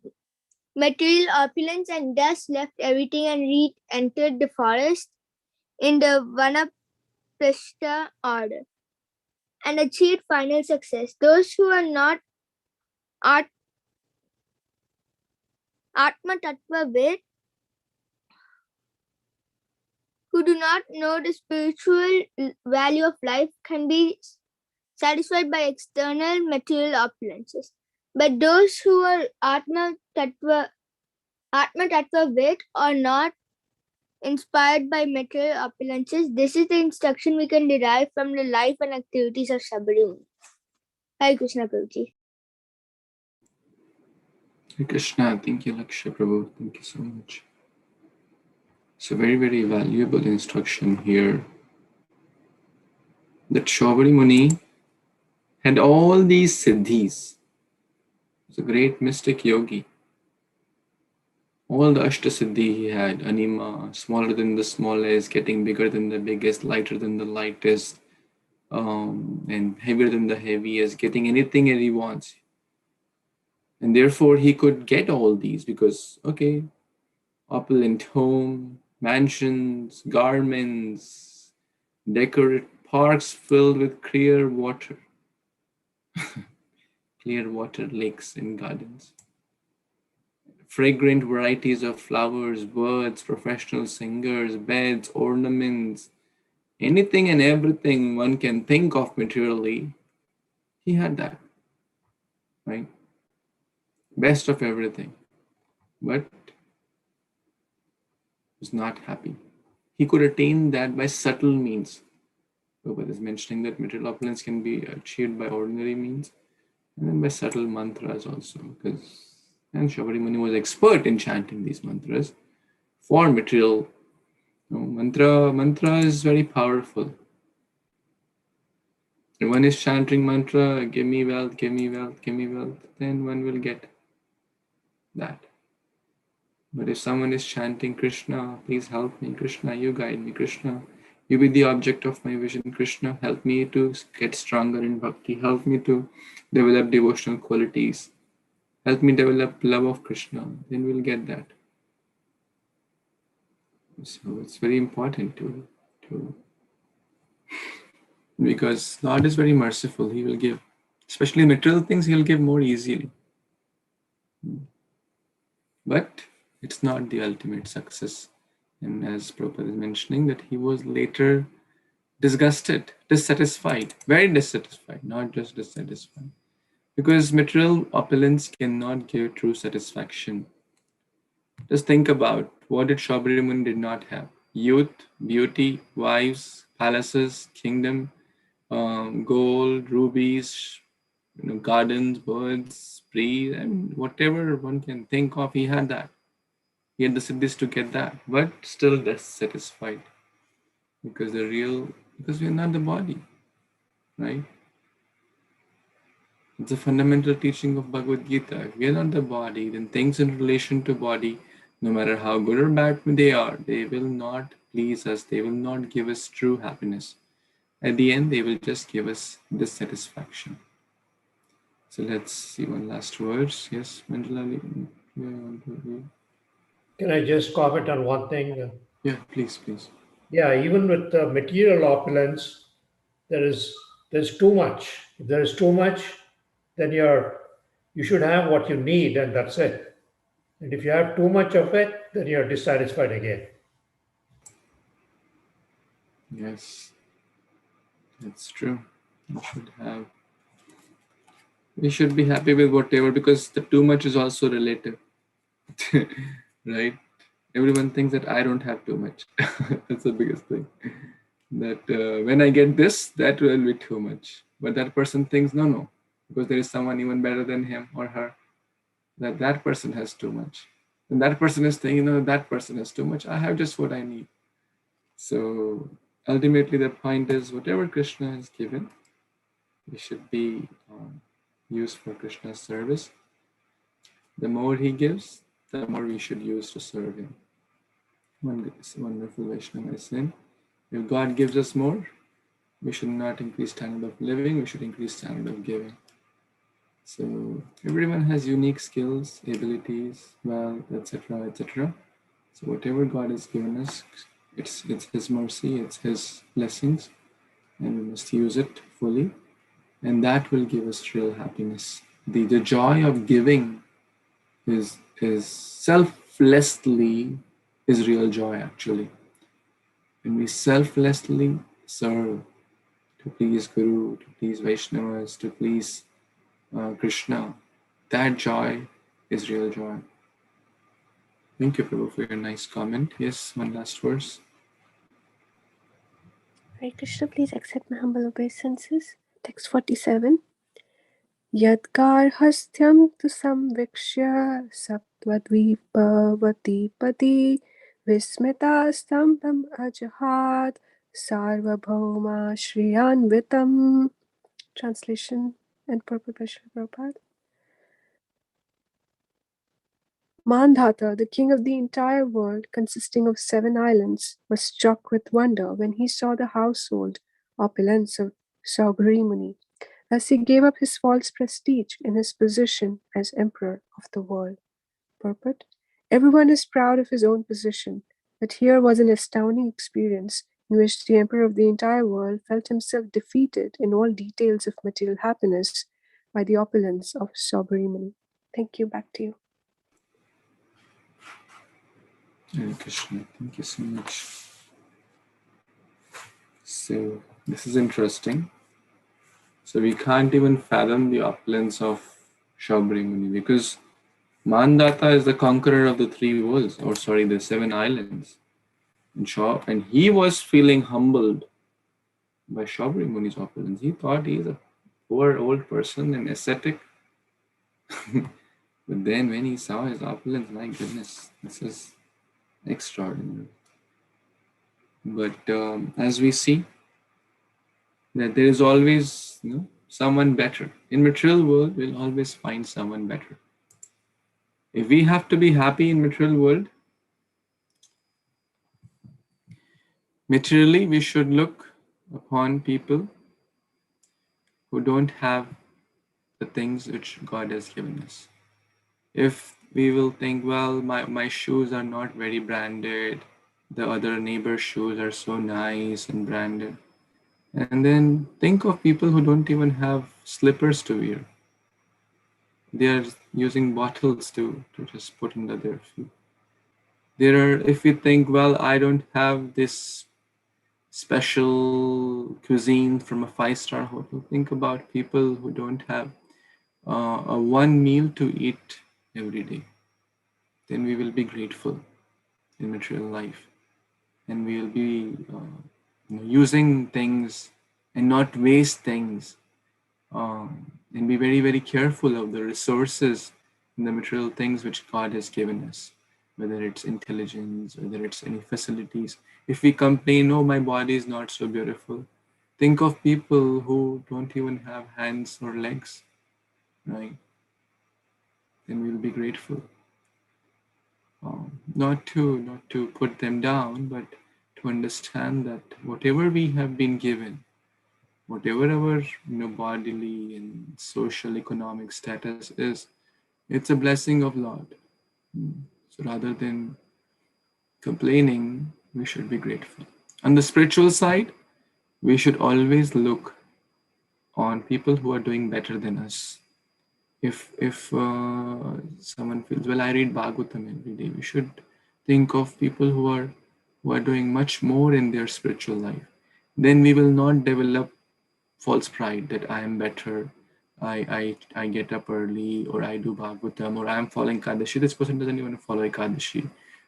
material opulence and thus left everything and re-entered the forest in the Vanaprastha order and achieved final success. Those who are not Atma Tattva Vid, who do not know the spiritual value of life, can be satisfied by external material opulences. But those who are Atma Tattva Vid are not inspired by material opulences. This is the instruction we can derive from the life and activities of Saubhari Muni. Hare Kṛṣṇa, Prabhuji. Hare Krishna. Thank you, Laksha Prabhu. Thank you so much. It's a very, very valuable instruction here that Saubhari Muni had all these siddhis. He's a great mystic yogi. All the Ashtasiddhi he had: Anima, smaller than the smallest, getting bigger than the biggest, lighter than the lightest, and heavier than the heaviest, getting anything that he wants. And therefore he could get all these because, okay, opulent home, mansions, garments, decorate parks filled with clear water, clear water, lakes and gardens, fragrant varieties of flowers, birds, professional singers, beds, ornaments, anything and everything one can think of materially, he had that, right? Best of everything, but was not happy. He could attain that by subtle means. Prabhupada is mentioning that material opulence can be achieved by ordinary means and then by subtle mantras also. And Saubhari Muni was expert in chanting these mantras for material. Mantra is very powerful. If one is chanting mantra, give me wealth, give me wealth, give me wealth, then one will get that. But if someone is chanting Krishna, please help me, Krishna, you guide me, Krishna, you be the object of my vision, Krishna, help me to get stronger in bhakti, help me to develop devotional qualities, help me develop love of Krishna, then we'll get that. So it's very important to Because Lord is very merciful. He will give, especially material things, He'll give more easily. But it's not the ultimate success. And as Prabhupada is mentioning, that he was later disgusted, dissatisfied, very dissatisfied, not just dissatisfied. Because material opulence cannot give true satisfaction. Just think about, what did Saubhari Muni did not have? Youth, beauty, wives, palaces, kingdom, gold, rubies, gardens, birds, trees, and whatever one can think of, he had that. He had the siddhis to get that, but still dissatisfied. Because we are not the body, right? It's a fundamental teaching of Bhagavad Gita. If we are not the body, then things in relation to body, no matter how good or bad they are, they will not please us. They will not give us true happiness. At the end, they will just give us dissatisfaction. So let's see one last words. Yes, Manjula. Can I just comment on one thing? Yeah, please. Yeah, even with the material opulence, there's too much. If there is too much, then you should have what you need, and that's it. And if you have too much of it, then you're dissatisfied again. Yes, that's true. We should be happy with whatever, because the too much is also relative. Right? Everyone thinks that I don't have too much. That's the biggest thing. That when I get this, that will be too much. But that person thinks, no, because there is someone even better than him or her, that person has too much. And that person is thinking, that person has too much. I have just what I need. So ultimately, the point is, whatever Krishna has given, we should be used for Krishna's service. The more he gives, the more we should use to serve him. One wonderful Vaishnava is saying, if God gives us more, we should not increase standard of living, we should increase standard of giving. So everyone has unique skills, abilities, wealth, etc., etc. So whatever God has given us, it's His mercy, it's His blessings, and we must use it fully, and that will give us real happiness. The joy of giving is selflessly is real joy, actually. When we selflessly serve to please Guru, to please Vaishnavas, to please Krishna, that joy is real joy. Thank you, Prabhu, for your nice comment. Yes, one last verse. Hare Krishna, please accept my humble obeisances. Text 47. Yadgarhastyam tu samvikshya saptvadvipavati pati vismita stambam ajahad sarvabhauma shriyanvitam. Translation and purport by Srila Prabhupada. Mandhata, the king of the entire world, consisting of 7 islands, was struck with wonder when he saw the household opulence of Saubhari Muni. Thus he gave up his false prestige in his position as emperor of the world. Purport: everyone is proud of his own position, but here was an astounding experience in which the emperor of the entire world felt himself defeated in all details of material happiness by the opulence of Saubhari Muni. Thank you. Back to you. Hare Krishna, thank you so much. So this is interesting. So we can't even fathom the opulence of Saubhari Muni, because Mandata is the conqueror of the 3 worlds, the 7 islands. And he was feeling humbled by Saubhari Muni's opulence. He thought he's a poor old person, an ascetic. But then when he saw his opulence, my goodness, this is extraordinary. But as we see, that there is always someone better. In material world, we'll always find someone better. If we have to be happy in material world, materially we should look upon people who don't have the things which God has given us. If we will think, well, my shoes are not very branded, the other neighbor's shoes are so nice and branded, And then think of people who don't even have slippers to wear. They are using bottles to just put under their feet. There are, if we think, well, I don't have this special cuisine from a 5-star hotel. Think about people who don't have a one meal to eat every day. Then we will be grateful in material life, and we will be using things and not waste things, and be very, very careful of the resources and the material things which God has given us, whether it's intelligence, whether it's any facilities. If we complain, oh, my body is not so beautiful, think of people who don't even have hands or legs, right? Then we'll be grateful. Not to put them down, but to understand that whatever we have been given, whatever our bodily and social economic status is, it's a blessing of Lord. So rather than complaining, we should be grateful. On the spiritual side, we should always look on people who are doing better than us. If someone feels, well, I read Bhagavatam every day, we should think of people who are doing much more in their spiritual life. Then we will not develop false pride that I am better, I get up early, or I do Bhagavatam, or I am following Ekadashi. This person doesn't even follow Ekadashi,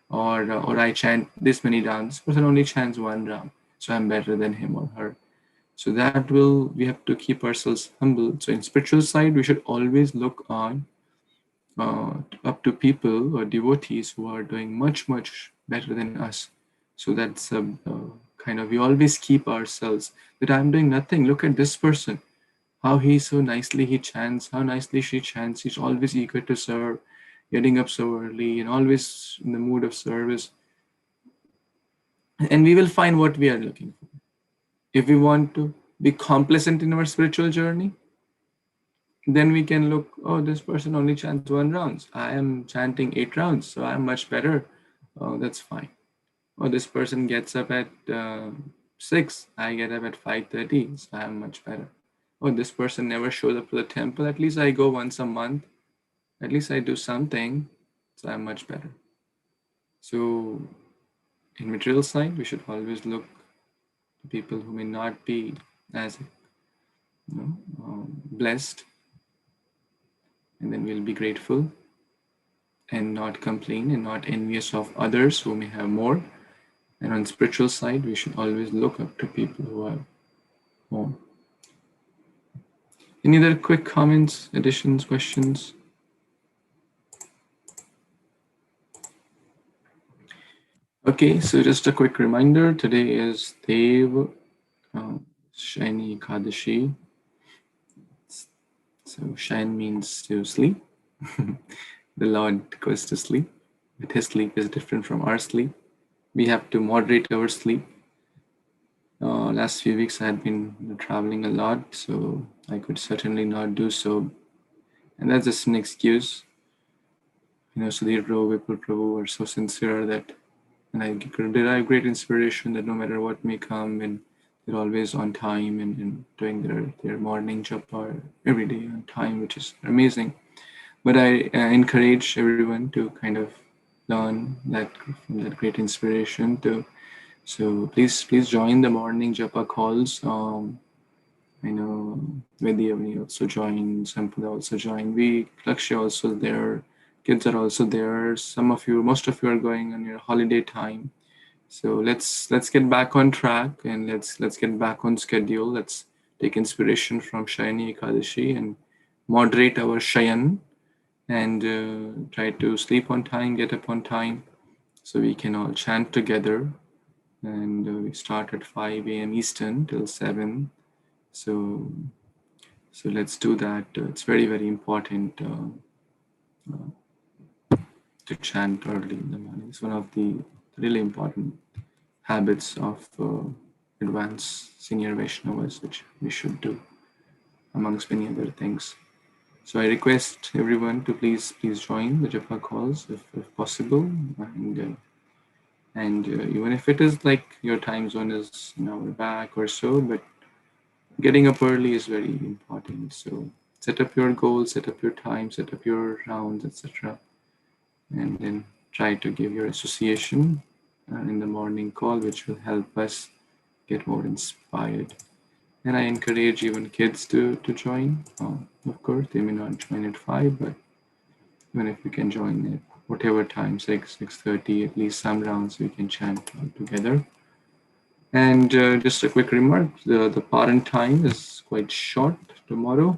or I chant this many rounds. This person only chants one round, so I'm better than him or her. So that we have to keep ourselves humble. So in spiritual side, we should always look on up to people or devotees who are doing much, much better than us. So that's kind of, we always keep ourselves that I'm doing nothing. Look at this person, how he so nicely he chants, how nicely she chants. He's always eager to serve, getting up so early and always in the mood of service. And we will find what we are looking for. If we want to be complacent in our spiritual journey, then we can look, oh, this person only chants 1 round. I am chanting 8 rounds, so I'm much better. Oh, that's fine. Oh, this person gets up at 6. I get up at 5:30, so I'm much better. Oh, this person never shows up to the temple. At least I go once a month. At least I do something, so I'm much better. So in material side, we should always look to people who may not be as blessed, and then we'll be grateful and not complain and not envious of others who may have more. And on spiritual side, we should always look up to people who have more. Any other quick comments, additions, questions? Okay, so just a quick reminder, today is Dev Shani Ekadashi. So Shain means to sleep. The Lord goes to sleep, but his sleep is different from our sleep. We have to moderate our sleep. Last few weeks I had been traveling a lot, so I could certainly not do so. And that's just an excuse. Sudhir Prabhu, Vipul Prabhu are so sincere that, and I derive great inspiration that no matter what may come, and they're always on time and doing their morning japa every day on time, which is amazing. But I encourage everyone to kind of learn that from that great inspiration. So please join the morning japa calls. I know Vidya also joined, Sampada also joined. Lakshya also there. Kids are also there. Most of you are going on your holiday time. So let's get back on track, and let's get back on schedule. Let's take inspiration from Shayani Ekadashi and moderate our Shayan, and try to sleep on time, get up on time, so we can all chant together. And we start at 5 a.m. Eastern till 7. So let's do that. It's very, very important to chant early in the morning. It's one of the really important habits of advanced senior Vaishnavas, which we should do, amongst many other things. So I request everyone to please join the japa calls if possible, and even if it is like your time zone is an hour back or so, but getting up early is very important. So set up your goals, set up your time, set up your rounds, etc. And then try to give your association in the morning call, which will help us get more inspired. And I encourage even kids to join. Of course, they may not join at 5, but even if you can join at whatever time, 6, 6:30, at least some rounds we can chant all together. And just a quick remark, the parent time is quite short tomorrow.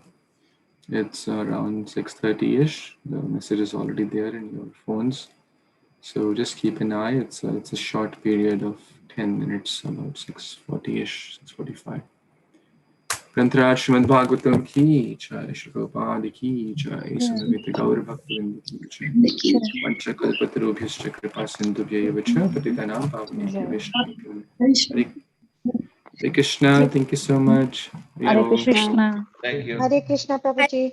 It's around 6:30-ish. The message is already there in your phones. So just keep an eye. It's a short period of 10 minutes, about 6:40-ish, 6:45. Granthraj Śrīmad-Bhāgavatam ki jai, Śrī Prabhupada ki jai, Samaveta Gaura Bhaktivinoda ki jai. Vanchakalpatarubhyascha kripa sindhubhyaiva cha patitanam pavanebhyo vaishnavibhyo. Hare Krishna, thank you so much. Hare Krishna. Thank you. Hare Krishna, Prabhuji.